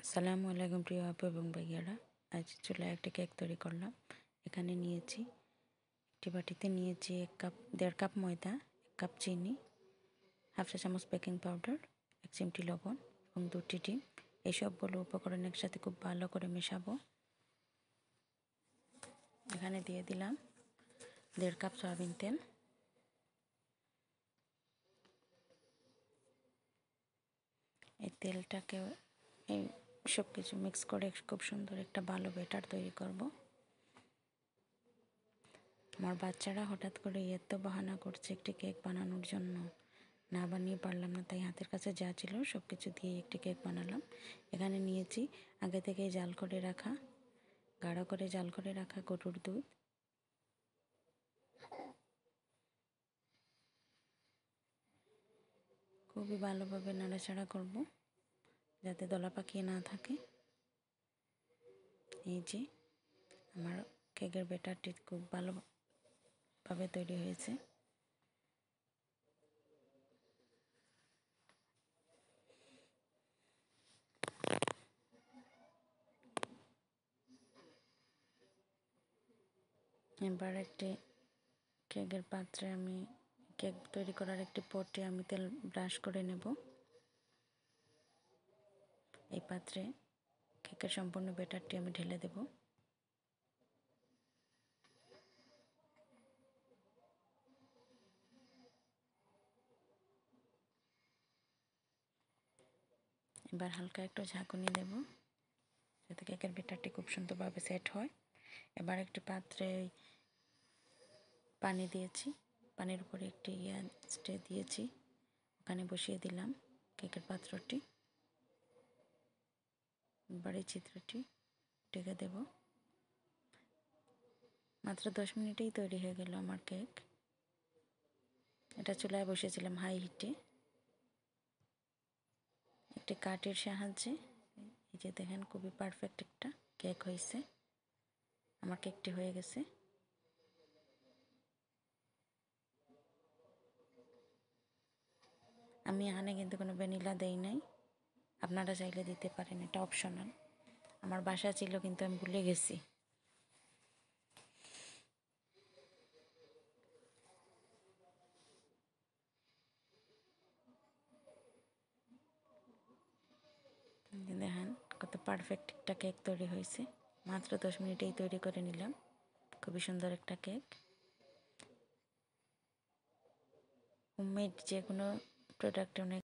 আসসালামু আলাইকুম প্রিয় আপু এবং ভাইয়ারা। আজ চুলায় একটি কেক তৈরি করলাম। এখানে নিয়েছি একটি বাটিতে নিয়েছি 1 কাপ ময়দা, 1 কাপ চিনি, হাফ চা চামচ বেকিং পাউডার, 1 চিমটি লবণ এবং 2টি ডিম। এই সবগুলো উপকরণ একসাথে খুব ভালো করে মেশাবো। এখানে দিয়ে দিলাম 1.5 কাপ সয়াবিন তেল। এই তেলটাকে এই সব কিছু মিক্স করে খুব সুন্দর একটা ভালো ব্যাটার তৈরি করব। আমার বাচ্চারা হঠাৎ করে এত বাহানা করছে একটি কেক বানানোর জন্য, না বানিয়ে পারলাম না, তাই হাতের কাছে যা ছিল সব কিছু দিয়ে একটি কেক বানালাম। এখানে নিয়েছি আগে থেকে জাল করে রাখা, গাঢ় করে জাল করে রাখা গরুর দুধ, খুবই ভালোভাবে নাড়াচাড়া করব যাতে দলা পাকিয়ে না থাকে। এই যে আমার কেকের ব্যাটারটি খুব ভালোভাবে তৈরি হয়েছে। এবার একটি কেকের পাত্রে আমি কেক তৈরি করার একটি পটে আমি তেল ব্রাশ করে নেব। এই পাত্রে কেকের সম্পূর্ণ ব্যাটারটি আমি ঢেলে দেব। এবার হালকা একটু ঝাঁকুনি দেব যাতে কেকের ব্যাটারটি খুব সুন্দরভাবে সেট হয়। এবার একটি পাত্রে পানি দিয়েছি, পানির উপরে একটি স্ট্রে দিয়েছি, ওখানে বসিয়ে দিলাম কেকের পাত্রটি। এবার এই চিত্রটি ঢেকে দেব। মাত্র 10 মিনিটেই তৈরি হয়ে গেল আমার কেক। এটা চুলায় বসিয়েছিলাম হাই হিটে। একটি কাঠের সাহায্যে এই যে দেখেন খুবই পারফেক্ট একটা কেক হয়েছে। আমার কেকটি হয়ে গেছে। আমি এখানে কিন্তু কোনো ভ্যানিলা দেই নাই, আপনারা চাইলে দিতে পারেন, এটা অপশনাল। আমার বাসা ছিল কিন্তু আমি ভুলে গেছি। দেখেন কত পারফেক্ট একটা কেক তৈরি হয়েছে। মাত্র 10 মিনিটেই তৈরি করে নিলাম খুবই সুন্দর একটা কেক। হোমমেড যে কোনো প্রোডাক্ট অনেক